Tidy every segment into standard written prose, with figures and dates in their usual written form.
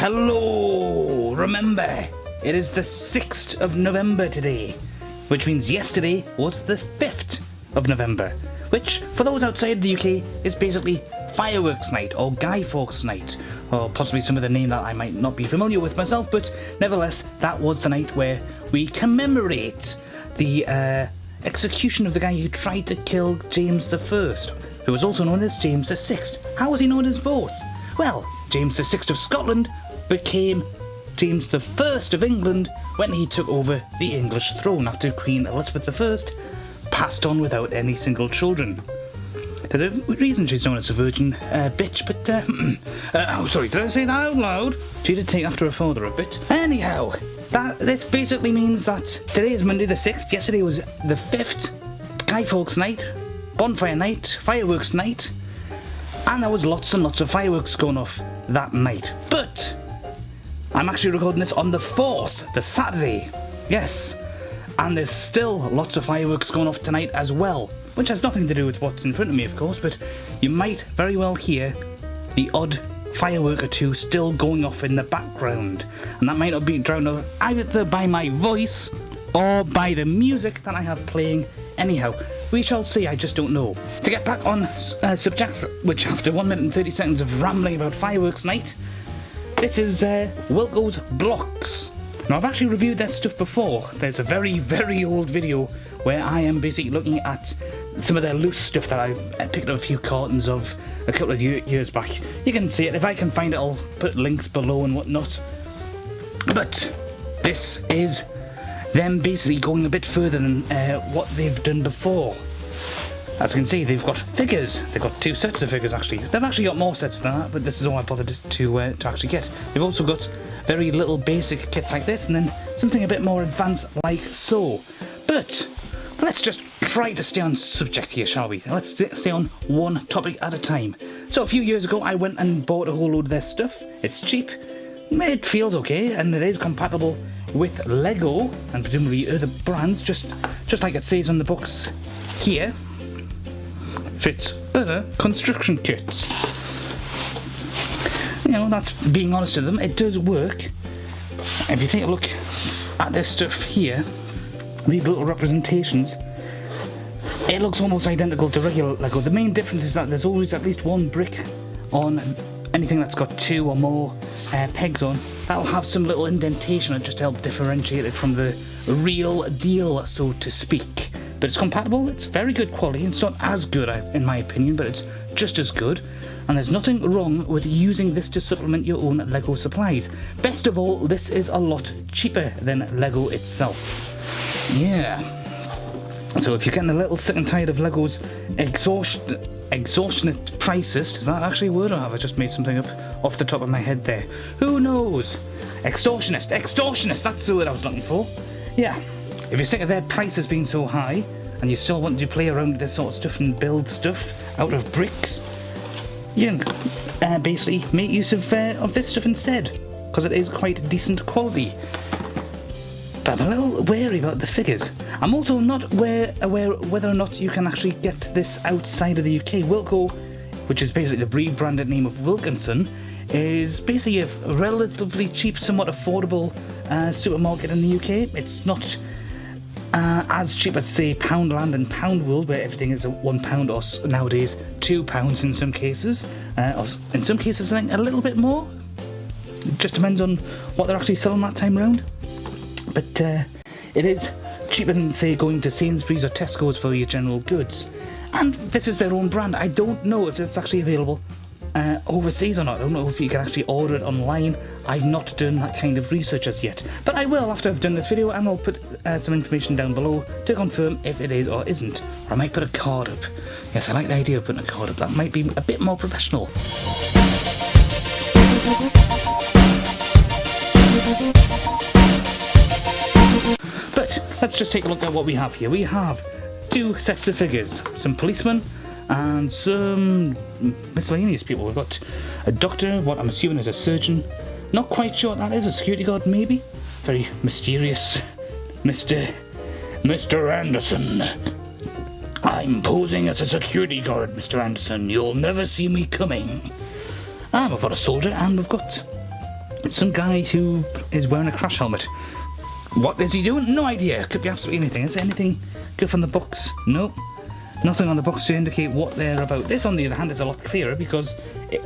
Hello! Remember, it is the 6th of November today, which means yesterday was the 5th of November, which, for those outside the UK, is basically Fireworks Night or Guy Fawkes Night, or possibly some of the name that I might not be familiar with myself, but nevertheless, that was the night where we commemorate the execution of the guy who tried to kill James I, who was also known as James VI. How was he known as both? Well, James VI of Scotland became James I of England when he took over the English throne after Queen Elizabeth I passed on without any single children. There's a reason she's known as a virgin bitch, but oh sorry, did I say that out loud? She did take after her father a bit. Anyhow, this basically means that today is Monday the 6th, yesterday was the 5th, Guy Fawkes Night, Bonfire Night, Fireworks Night, and there was lots and lots of fireworks going off that night. But I'm actually recording this on the 4th, the Saturday. Yes, and there's still lots of fireworks going off tonight as well, which has nothing to do with what's in front of me, of course, but you might very well hear the odd firework or two still going off in the background, and that might not be drowned out either by my voice or by the music that I have playing. Anyhow, we shall see, I just don't know. To get back on subject, which after 1 minute and 30 seconds of rambling about Fireworks Night, this is Wilkoblox. Now, I've actually reviewed their stuff before. There's a very, very old video where I am basically looking at some of their loose stuff that I picked up a few cartons of a couple of years back. You can see it. If I can find it, I'll put links below and whatnot. But this is them basically going a bit further than what they've done before. As you can see, they've got figures. They've got 2 sets of figures, actually. They've actually got more sets than that, but this is all I bothered to actually get. They've also got very little basic kits like this, and then something a bit more advanced like so. But let's just try to stay on subject here, shall we? Let's stay on one topic at a time. So a few years ago, I went and bought a whole load of their stuff. It's cheap, it feels okay, and it is compatible with Lego and presumably other brands, just like it says on the box here. Fits other construction kits. You know, that's being honest with them. It does work. If you take a look at this stuff here, these little representations, it looks almost identical to regular Lego. The main difference is that there's always at least one brick on anything that's got 2 or more pegs on. That'll have some little indentation just to help differentiate it from the real deal, so to speak. But it's compatible, it's very good quality. It's not as good in my opinion, but it's just as good. And there's nothing wrong with using this to supplement your own Lego supplies. Best of all, this is a lot cheaper than Lego itself. Yeah. So if you're getting a little sick and tired of Lego's extortionate prices, is that actually a word, or have I just made something up off the top of my head there? Who knows? Extortionist, that's the word I was looking for. Yeah. If you're sick of their prices being so high, and you still want to play around with this sort of stuff and build stuff out of bricks, you can basically make use of this stuff instead, because it is quite decent quality. But I'm a little wary about the figures. I'm also not aware whether or not you can actually get this outside of the UK. Wilko, which is basically the rebranded name of Wilkinson, is basically a relatively cheap, somewhat affordable supermarket in the UK. It's not as cheap as, say, Poundland and Poundworld, where everything is £1 or nowadays £2 in some cases. Or in some cases, I think a little bit more. It just depends on what they're actually selling that time round. But it is cheaper than, say, going to Sainsbury's or Tesco's for your general goods. And this is their own brand. I don't know if it's actually available overseas or not. I don't know if you can actually order it online. I've not done that kind of research as yet, but I will after I've done this video, and I'll put some information down below to confirm if it is or isn't. Or I might put a card up. Yes, I like the idea of putting a card up. That might be a bit more professional. But let's just take a look at what we have here. We have 2 sets of figures, some policemen and some miscellaneous people. We've got a doctor, what I'm assuming is a surgeon. Not quite sure what that is, a security guard maybe? Very mysterious. Mr. Anderson. I'm posing as a security guard, Mr. Anderson. You'll never see me coming. We've got a soldier, and we've got It's some guy who is wearing a crash helmet. What is he doing? No idea. Could be absolutely anything. Is there anything good from the box? No. Nothing on the box to indicate what they're about. This, on the other hand, is a lot clearer because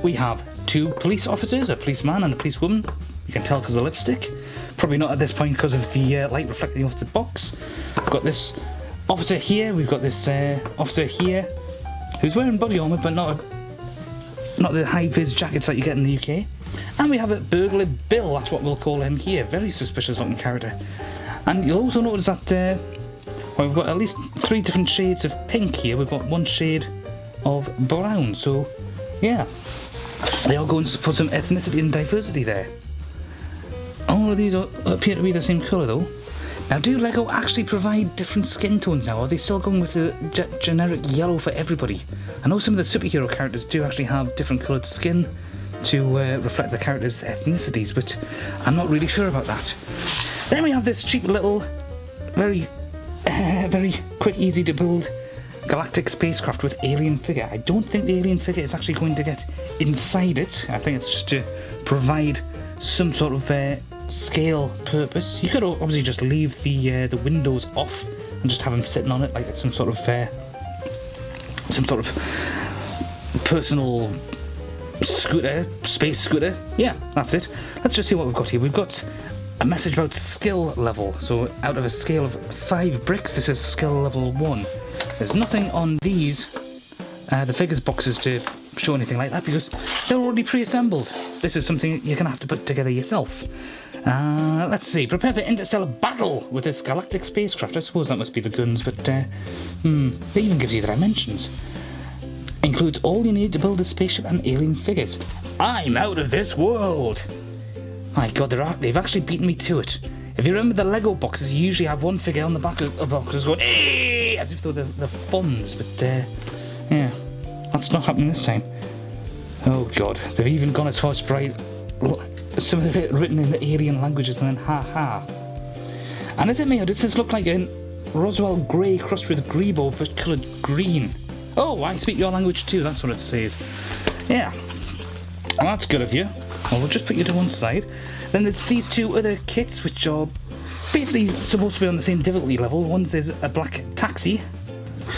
we have two police officers, a policeman and a policewoman. You can tell because of the lipstick. Probably not at this point because of the light reflecting off the box. We've got this officer here. We've got this officer here who's wearing body armour, but not the high-vis jackets that you get in the UK. And we have a burglar Bill. That's what we'll call him here. Very suspicious-looking character. And you'll also notice that. Well, we've got at least 3 different shades of pink here. We've got 1 shade of brown. So, yeah. They are going for some ethnicity and diversity there. All of these appear to be the same colour, though. Now, do LEGO actually provide different skin tones now? Or are they still going with the generic yellow for everybody? I know some of the superhero characters do actually have different coloured skin to reflect the characters' ethnicities, but I'm not really sure about that. Then we have this cheap little, very quick, easy to build galactic spacecraft with alien figure. I don't think the alien figure is actually going to get inside it. I think it's just to provide some sort of scale purpose. You could obviously just leave the windows off and just have him sitting on it like it's some sort of personal scooter, space scooter. Yeah, that's it. Let's just see what we've got here. We've got a message about skill level. So out of a scale of 5 bricks, this is skill level 1. There's nothing on these, the figures boxes, to show anything like that because they're already pre-assembled. This is something you're going to have to put together yourself. Let's see. Prepare for interstellar battle with this galactic spacecraft. I suppose that must be the guns, but it even gives you the dimensions. Includes all you need to build a spaceship and alien figures. I'm out of this world! My god, they've actually beaten me to it. If you remember the Lego boxes, you usually have 1 figure on the back of the boxes going, "Hey!" as if they were the funds, but yeah, that's not happening this time. Oh god, they've even gone as far as to write some of it written in the alien languages and then ha. And is it me, or does this look like a Roswell Grey crossed with Grebo but coloured green? Oh, I speak your language too, that's what it says. Yeah, well, that's good of you. Well, we'll just put you to one side. Then there's these 2 other kits which are basically supposed to be on the same difficulty level. One says a black taxi,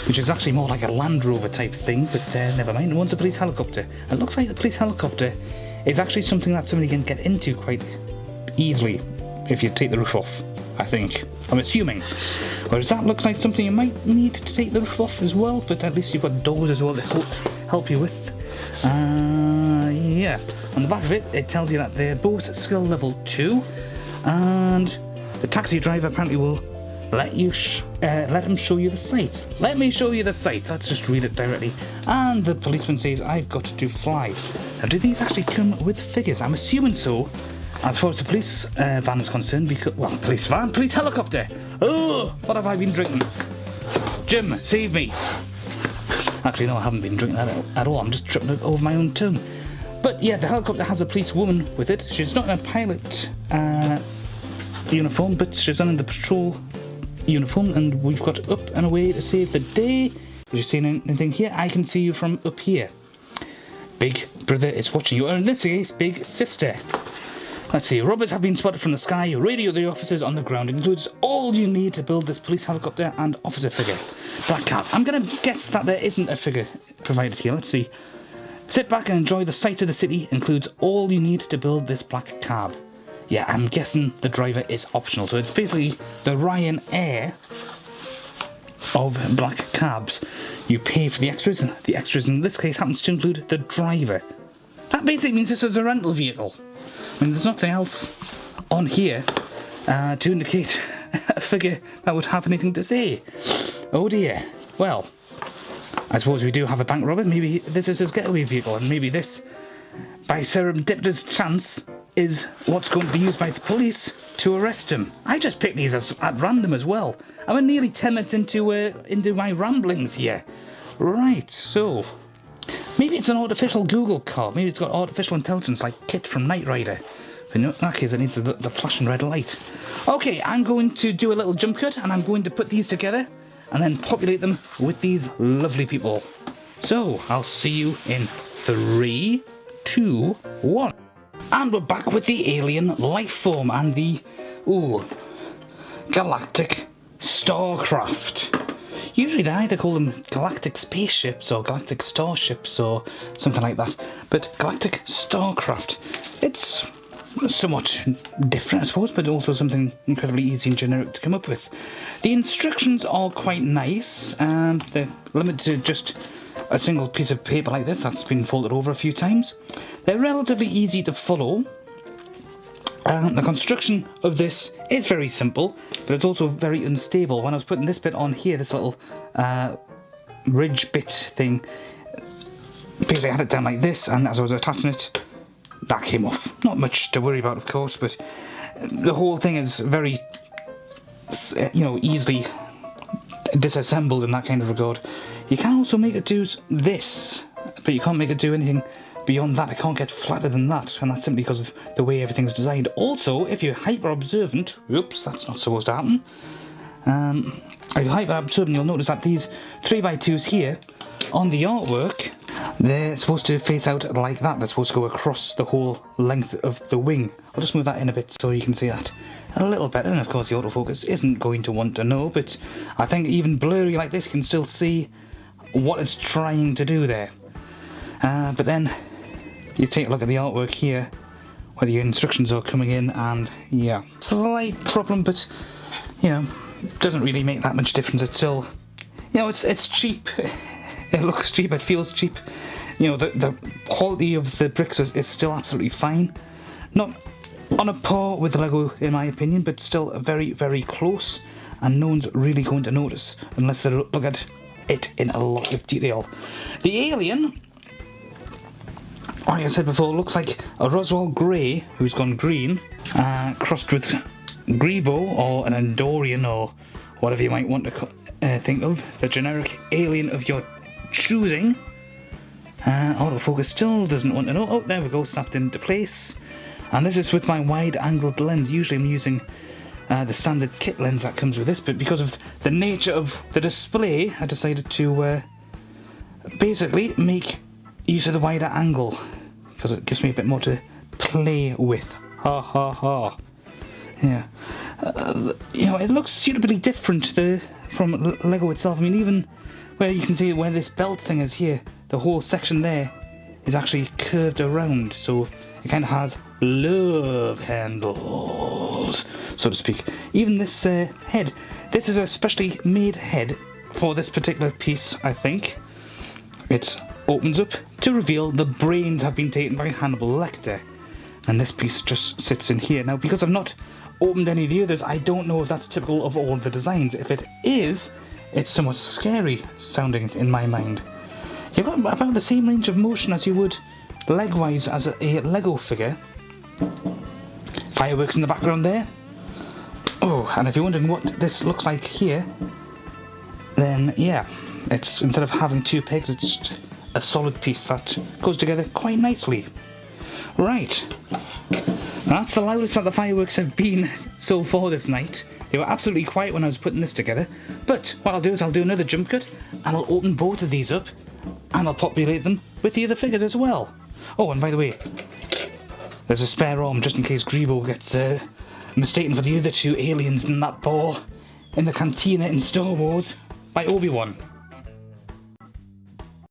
which is actually more like a Land Rover type thing, but never mind. One's a police helicopter. And it looks like the police helicopter is actually something that somebody can get into quite easily if you take the roof off, I think. I'm assuming. Whereas that looks like something you might need to take the roof off as well, but at least you've got doors as well to help you with. Yeah. On the back of it, it tells you that they're both skill level 2, and the taxi driver apparently will let him show you the site. Let me show you the site. Let's just read it directly. And the policeman says, I've got to fly. Now, do these actually come with figures? I'm assuming so. As far as the police van is concerned, because, well, police helicopter. Oh, what have I been drinking? Jim, save me. Actually, no, I haven't been drinking that at all. I'm just tripping it over my own tongue. But yeah, the helicopter has a police woman with it. She's not in a pilot uniform, but she's in the patrol uniform, and we've got up and away to save the day. If you're seeing anything here, I can see you from up here. Big brother is watching you, or in this case, big sister. Let's see, robbers have been spotted from the sky. Radio the officers on the ground. It includes all you need to build this police helicopter and officer figure. Black cat. I'm going to guess that there isn't a figure provided here. Let's see. Sit back and enjoy the sights of the city. Includes all you need to build this black cab. Yeah, I'm guessing the driver is optional. So it's basically the Ryanair of black cabs. You pay for the extras, and the extras in this case happens to include the driver. That basically means this is a rental vehicle. I mean, there's nothing else on here to indicate a figure that would have anything to say. Oh dear. Well, I suppose we do have a bank robber. Maybe this is his getaway vehicle, and maybe this, by serendipitous chance, is what's going to be used by the police to arrest him. I just picked these at random as well. I'm nearly 10 minutes into my ramblings here. Right, so maybe it's an artificial Google car. Maybe it's got artificial intelligence like Kit from Knight Rider. But in that case, it needs the flashing red light. Okay, I'm going to do a little jump cut, and I'm going to put these together and then populate them with these lovely people. So, I'll see you in 3, 2, 1. And we're back with the alien life form and the, galactic starcraft. Usually they either call them galactic spaceships or galactic starships or something like that. But galactic starcraft, it's somewhat different, I suppose, but also something incredibly easy and generic to come up with. The instructions are quite nice. They're limited to just a single piece of paper like this that's been folded over a few times. They're relatively easy to follow. The construction of this is very simple, but it's also very unstable. When I was putting this bit on here, this little ridge bit thing, basically I had it down like this, and as I was attaching it, that came off. Not much to worry about, of course, but the whole thing is very, easily disassembled in that kind of regard. You can also make it do this, but you can't make it do anything beyond that. It can't get flatter than that, and that's simply because of the way everything's designed. Also, if you're hyper observant, oops, that's not supposed to happen. If you're hyper observant, you'll notice that these 3x2s here on the artwork, they're supposed to face out like that. They're supposed to go across the whole length of the wing. I'll just move that in a bit so you can see that a little better. And of course the autofocus isn't going to want to know, but I think even blurry like this you can still see what it's trying to do there. But then you take a look at the artwork here where the instructions are coming in, and yeah, slight problem, but doesn't really make that much difference. It's still, it's cheap. It looks cheap, it feels cheap. The quality of the bricks is still absolutely fine. Not on a par with Lego in my opinion, but still very, very close, and no one's really going to notice unless they look at it in a lot of detail. The alien, like I said before, looks like a Roswell Grey who's gone green, crossed with Grebo or an Andorian or whatever you might want to think of, the generic alien of your choosing. Autofocus still doesn't want to know. Oh, there we go, snapped into place. And this is with my wide-angled lens. Usually I'm using the standard kit lens that comes with this, but because of the nature of the display, I decided to basically make use of the wider angle, because it gives me a bit more to play with. Ha ha ha. Yeah. It looks suitably different from Lego itself. I mean, even where you can see where this belt thing is here, the whole section there is actually curved around, so it kind of has love handles, so to speak. Even this head, this is a specially made head for this particular piece, I think. It opens up to reveal the brains have been taken by Hannibal Lecter, and this piece just sits in here. Now, because I've not opened any of the others, I don't know if that's typical of all the designs. If it is, it's somewhat scary sounding in my mind. You've got about the same range of motion as you would leg-wise as a Lego figure. Fireworks in the background there. Oh, and if you're wondering what this looks like here, then yeah, it's, instead of having two pegs, it's just a solid piece that goes together quite nicely. Right, that's the loudest that the fireworks have been so far this night. They were absolutely quiet when I was putting this together, but what I'll do is I'll do another jump cut, and I'll open both of these up, and I'll populate them with the other figures as well. Oh, and by the way, there's a spare arm just in case Grebo gets mistaken for the other two aliens in that bar in the cantina in Star Wars by Obi-Wan.